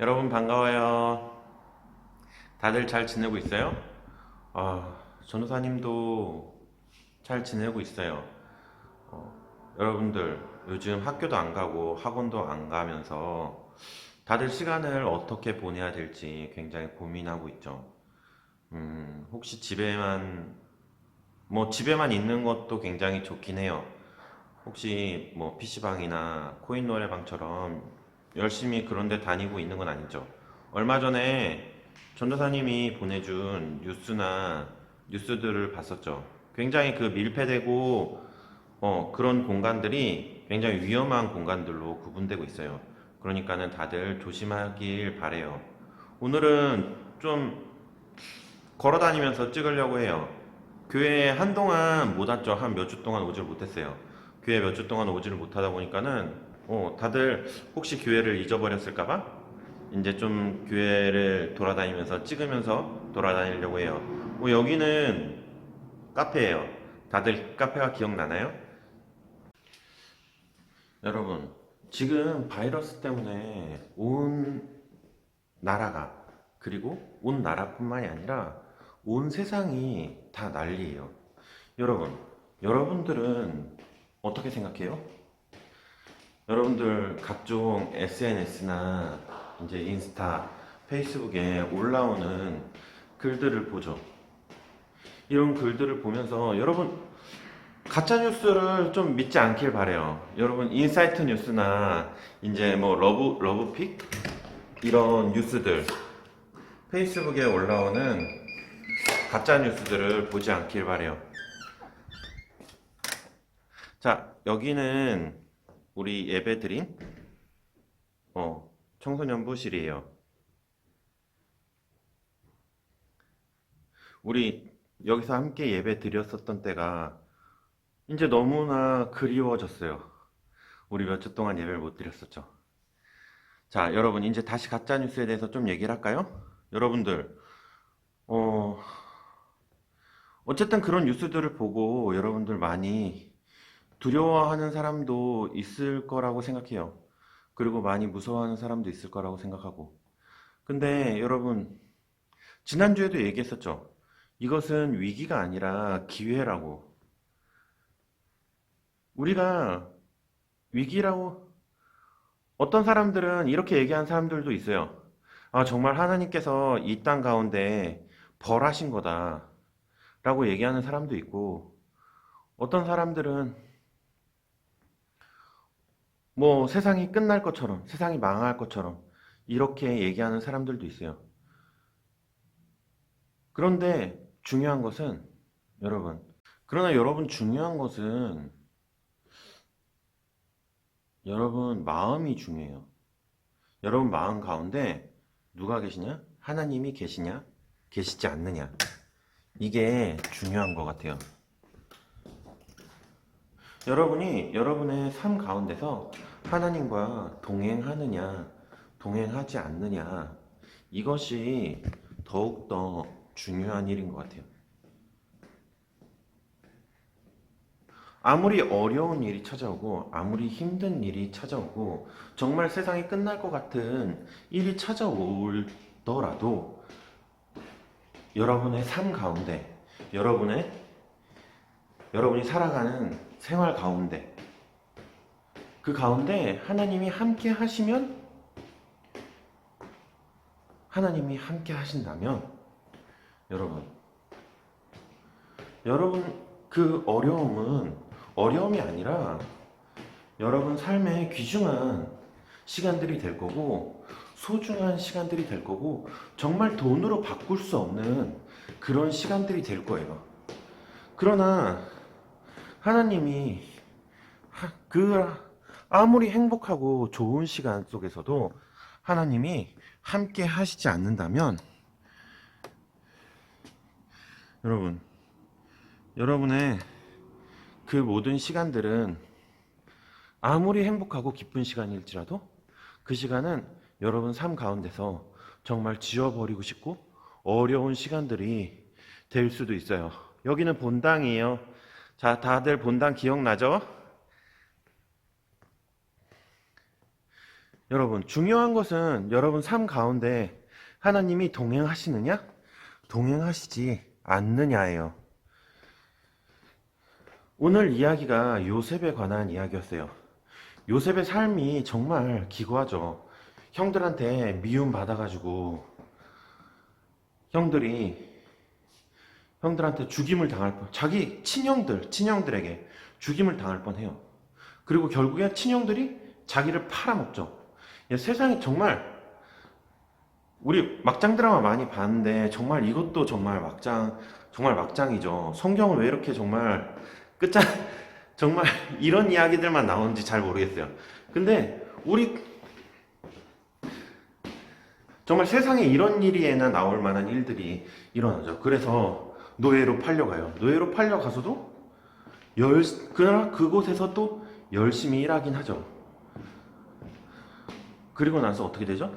여러분 반가워요. 다들 잘 지내고 있어요? 전도사님도 잘 지내고 있어요. 여러분들 요즘 학교도 안 가고 학원도 안 가면서 다들 시간을 어떻게 보내야 될지 굉장히 고민하고 있죠. 혹시 집에만 있는 것도 굉장히 좋긴 해요. 혹시 뭐 PC방이나 코인 노래방처럼 열심히 그런 데 다니고 있는 건 아니죠. 얼마 전에 전도사님이 보내준 뉴스들을 봤었죠. 굉장히 그 밀폐되고 그런 공간들이 굉장히 위험한 공간들로 구분되고 있어요. 그러니까는 다들 조심하길 바래요. 오늘은 좀 걸어 다니면서 찍으려고 해요. 교회에 한동안 못 왔죠. 한 몇 주 동안 오질 못했어요. 교회 몇 주 동안 오지를 못하다 보니까는 다들 혹시 교회를 잊어버렸을까봐 이제 좀 교회를 돌아다니면서 찍으면서 돌아다니려고 해요. 여기는 카페예요. 다들 카페가 기억나나요? 여러분, 지금 바이러스 때문에 온 나라가, 그리고 온 나라뿐만이 아니라 온 세상이 다 난리예요. 여러분, 여러분들은 어떻게 생각해요? 여러분들 각종 SNS나 이제 인스타, 페이스북에 올라오는 글들을 보죠. 이런 글들을 보면서 여러분 가짜 뉴스를 좀 믿지 않길 바래요. 여러분 인사이트 뉴스나 이제 뭐 러브픽 이런 뉴스들 페이스북에 올라오는 가짜 뉴스들을 보지 않길 바래요. 자, 여기는 우리 예배드린 청소년부실이에요. 우리 여기서 함께 예배 드렸었던 때가 이제 너무나 그리워졌어요. 우리 몇 주 동안 예배를 못 드렸었죠. 자, 여러분 이제 다시 가짜 뉴스에 대해서 좀 얘기를 할까요? 여러분들 어, 어쨌든 그런 뉴스들을 보고 여러분들 많이 두려워하는 사람도 있을 거라고 생각해요. 그리고 많이 무서워하는 사람도 있을 거라고 생각하고. 근데 여러분, 지난주에도 얘기했었죠. 이것은 위기가 아니라 기회라고. 우리가 위기라고, 어떤 사람들은 이렇게 얘기한 사람들도 있어요. 아, 정말 하나님께서 이 땅 가운데 벌하신 거다. 라고 얘기하는 사람도 있고, 어떤 사람들은 뭐 세상이 끝날 것처럼, 세상이 망할 것처럼, 이렇게 얘기하는 사람들도 있어요. 그런데 중요한 것은, 여러분, 그러나 여러분 중요한 것은, 여러분 마음이 중요해요. 여러분 마음 가운데 누가 계시냐? 하나님이 계시냐? 계시지 않느냐? 이게 중요한 것 같아요. 여러분이 여러분의 삶 가운데서 하나님과 동행하느냐, 동행하지 않느냐, 이것이 더욱더 중요한 일인 것 같아요. 아무리 어려운 일이 찾아오고, 아무리 힘든 일이 찾아오고, 정말 세상이 끝날 것 같은 일이 찾아오더라도, 여러분의 삶 가운데, 여러분이 살아가는 생활 가운데, 그 가운데 하나님이 함께 하시면, 하나님이 함께 하신다면, 여러분, 여러분 그 어려움은 어려움이 아니라 여러분 삶의 귀중한 시간들이 될 거고, 소중한 시간들이 될 거고, 정말 돈으로 바꿀 수 없는 그런 시간들이 될 거예요. 그러나 하나님이 그 아무리 행복하고 좋은 시간 속에서도 하나님이 함께 하시지 않는다면, 여러분의 그 모든 시간들은 아무리 행복하고 기쁜 시간일지라도 그 시간은 여러분 삶 가운데서 정말 지워버리고 싶고 어려운 시간들이 될 수도 있어요. 여기는 본당이에요. 자, 다들 본당 기억나죠? 여러분, 중요한 것은 여러분 삶 가운데 하나님이 동행하시느냐? 동행하시지 않느냐예요. 오늘 이야기가 요셉에 관한 이야기였어요. 요셉의 삶이 정말 기구하죠. 형들한테 미움 받아가지고 형들한테 죽임을 당할 뻔, 자기 친형들에게 죽임을 당할 뻔해요. 그리고 결국에 친형들이 자기를 팔아먹죠. 세상이 정말, 우리 막장 드라마 많이 봤는데 정말 이것도 정말 막장이죠. 성경은 왜 이렇게 정말 끝장, 정말 이런 이야기들만 나오는지 잘 모르겠어요. 근데 우리 정말 세상에 이런 일이나 나올 만한 일들이 일어나죠. 그래서 노예로 팔려가요. 노예로 팔려가서도 그러나 그곳에서 또 열심히 일하긴 하죠. 그리고 나서 어떻게 되죠?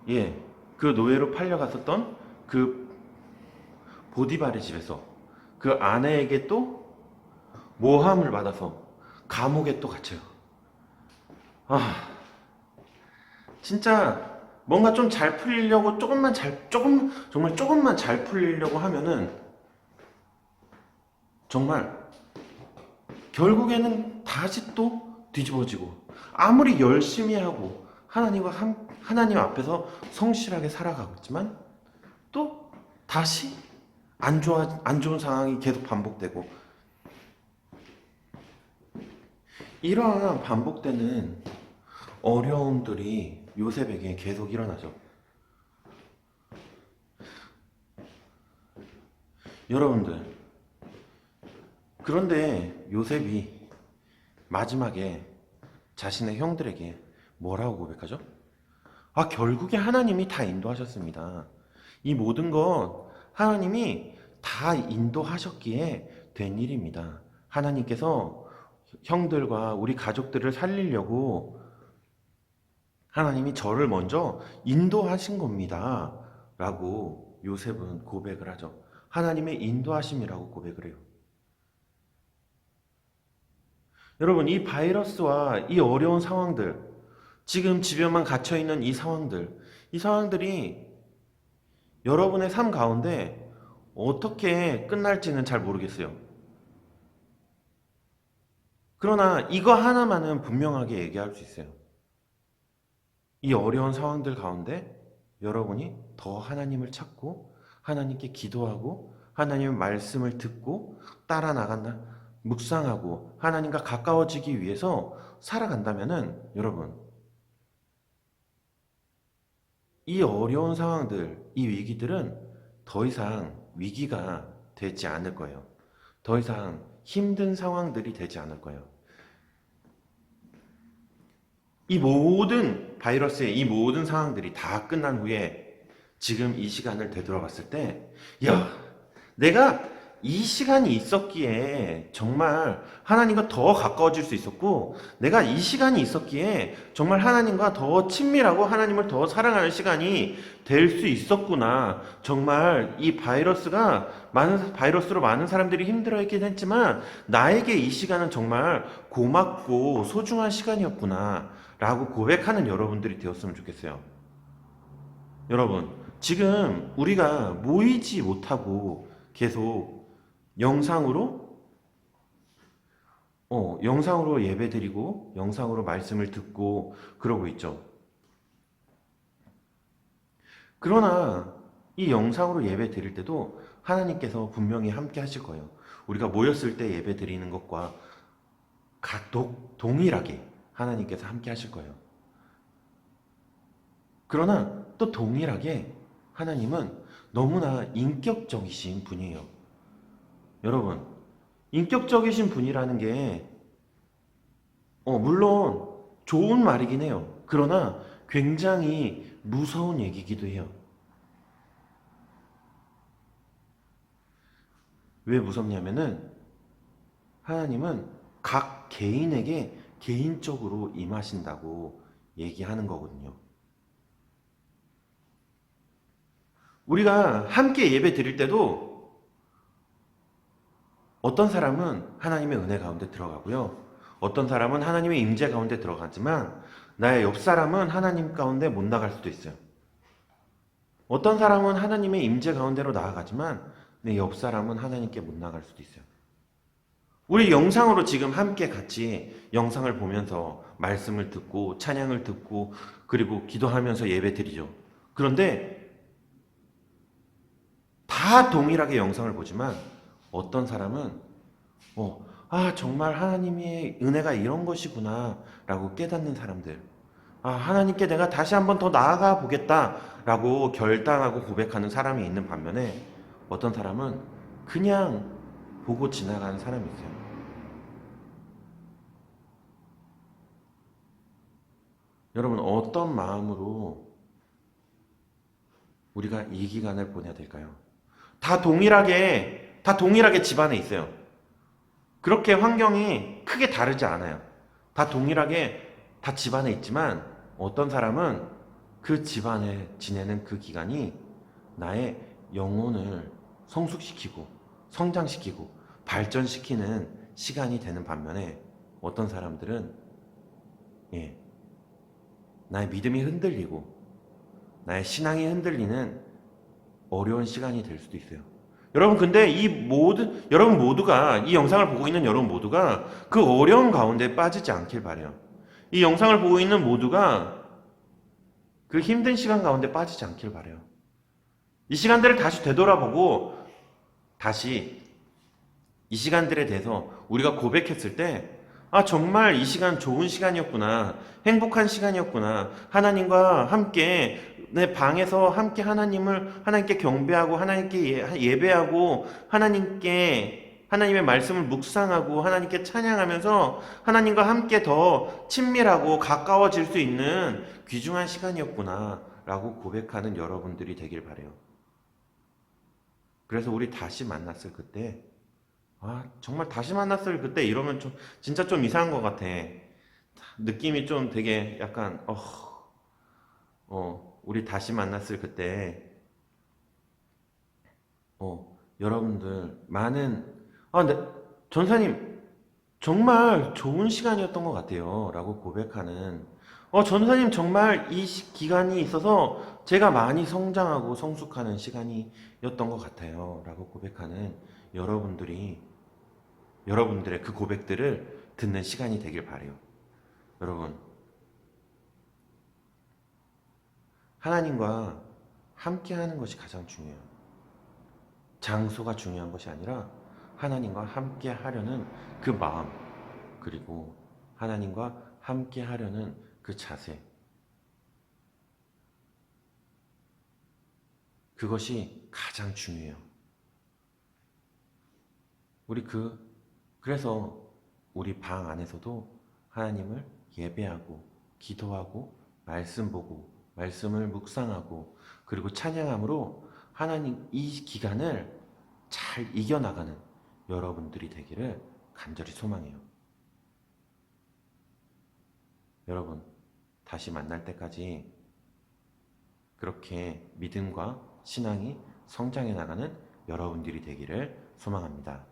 예, 그 노예로 팔려갔었던 그 보디발의 집에서 그 아내에게 또 모함을 받아서 감옥에 또 갇혀요. 아, 진짜 뭔가 좀 잘 풀리려고 정말 조금만 잘 풀리려고 하면은 정말 결국에는 다시 또 뒤집어지고, 아무리 열심히 하고 하나님 앞에서 성실하게 살아가겠지만 또 다시 안 좋은 상황이 계속 반복되고, 이러한 반복되는 어려움들이 요셉에게 계속 일어나죠. 여러분들, 그런데 요셉이 마지막에 자신의 형들에게 뭐라고 고백하죠? 결국에 하나님이 다 인도하셨습니다. 이 모든 것 하나님이 다 인도하셨기에 된 일입니다. 하나님께서 형들과 우리 가족들을 살리려고 하나님이 저를 먼저 인도하신 겁니다. 라고 요셉은 고백을 하죠. 하나님의 인도하심이라고 고백을 해요. 여러분, 이 바이러스와 이 어려운 상황들, 지금 집에만 갇혀있는 이 상황들이 여러분의 삶 가운데 어떻게 끝날지는 잘 모르겠어요. 그러나 이거 하나만은 분명하게 얘기할 수 있어요. 이 어려운 상황들 가운데 여러분이 더 하나님을 찾고 하나님께 기도하고 하나님의 말씀을 듣고 따라 나간다, 묵상하고 하나님과 가까워지기 위해서 살아간다면은, 여러분, 이 어려운 상황들, 이 위기들은 더 이상 위기가 되지 않을 거예요. 더 이상 힘든 상황들이 되지 않을 거예요. 이 모든 바이러스의 이 모든 상황들이 다 끝난 후에 지금 이 시간을 되돌아봤을 때, 내가 이 시간이 있었기에 정말 하나님과 더 가까워질 수 있었고, 내가 이 시간이 있었기에 정말 하나님과 더 친밀하고 하나님을 더 사랑하는 시간이 될 수 있었구나. 정말 이 바이러스로 많은 사람들이 힘들어했긴 했지만 나에게 이 시간은 정말 고맙고 소중한 시간이었구나 라고 고백하는 여러분들이 되었으면 좋겠어요. 여러분, 지금 우리가 모이지 못하고 계속 영상으로 예배드리고 영상으로 말씀을 듣고 그러고 있죠. 그러나 이 영상으로 예배 드릴 때도 하나님께서 분명히 함께 하실 거예요. 우리가 모였을 때 예배 드리는 것과 동일하게 하나님께서 함께 하실 거예요. 그러나 또 동일하게 하나님은 너무나 인격적이신 분이에요. 여러분, 인격적이신 분이라는 게 물론 좋은 말이긴 해요. 그러나 굉장히 무서운 얘기기도 해요. 왜 무섭냐면은 하나님은 각 개인에게 개인적으로 임하신다고 얘기하는 거거든요. 우리가 함께 예배 드릴 때도 어떤 사람은 하나님의 은혜 가운데 들어가고요. 어떤 사람은 하나님의 임재 가운데 들어가지만 나의 옆 사람은 하나님 가운데 못 나갈 수도 있어요. 어떤 사람은 하나님의 임재 가운데로 나아가지만 내 옆 사람은 하나님께 못 나갈 수도 있어요. 우리 영상으로 지금 함께 같이 영상을 보면서 말씀을 듣고 찬양을 듣고 그리고 기도하면서 예배 드리죠. 그런데 다 동일하게 영상을 보지만 어떤 사람은 정말 하나님의 은혜가 이런 것이구나 라고 깨닫는 사람들, 하나님께 내가 다시 한번 더 나아가 보겠다 라고 결단하고 고백하는 사람이 있는 반면에 어떤 사람은 그냥 보고 지나가는 사람이 있어요. 여러분, 어떤 마음으로 우리가 이 기간을 보내야 될까요? 다 동일하게 집안에 있어요. 그렇게 환경이 크게 다르지 않아요. 다 동일하게 다 집안에 있지만 어떤 사람은 그 집안에 지내는 그 기간이 나의 영혼을 성숙시키고 성장시키고 발전시키는 시간이 되는 반면에 어떤 사람들은 나의 믿음이 흔들리고 나의 신앙이 흔들리는 어려운 시간이 될 수도 있어요. 여러분, 근데 여러분 모두가, 이 영상을 보고 있는 여러분 모두가 그 어려운 가운데 빠지지 않길 바래요. 이 영상을 보고 있는 모두가 그 힘든 시간 가운데 빠지지 않길 바래요. 이 시간들을 다시 되돌아보고 다시 이 시간들에 대해서 우리가 고백했을 때 정말 이 시간 좋은 시간이었구나. 행복한 시간이었구나. 하나님과 함께 내 방에서 함께 하나님께 경배하고 하나님께 예배하고 하나님의 말씀을 묵상하고 하나님께 찬양하면서 하나님과 함께 더 친밀하고 가까워질 수 있는 귀중한 시간이었구나 라고 고백하는 여러분들이 되길 바래요. 그래서 우리 다시 만났을 그때 정말 다시 만났을 그때 이러면 진짜 좀 이상한 것 같아. 느낌이 좀 되게 약간 우리 다시 만났을 그때 여러분들 전사님 정말 좋은 시간이었던 것 같아요 라고 고백하는, 전사님 정말 이 기간이 있어서 제가 많이 성장하고 성숙하는 시간이었던 것 같아요 라고 고백하는 여러분들의 그 고백들을 듣는 시간이 되길 바래요. 여러분, 하나님과 함께 하는 것이 가장 중요해요. 장소가 중요한 것이 아니라 하나님과 함께 하려는 그 마음, 그리고 하나님과 함께 하려는 그 자세, 그것이 가장 중요해요. 그래서 우리 방 안에서도 하나님을 예배하고 기도하고 말씀 보고 말씀을 묵상하고 그리고 찬양함으로 하나님 이 기간을 잘 이겨나가는 여러분들이 되기를 간절히 소망해요. 여러분, 다시 만날 때까지 그렇게 믿음과 신앙이 성장해 나가는 여러분들이 되기를 소망합니다.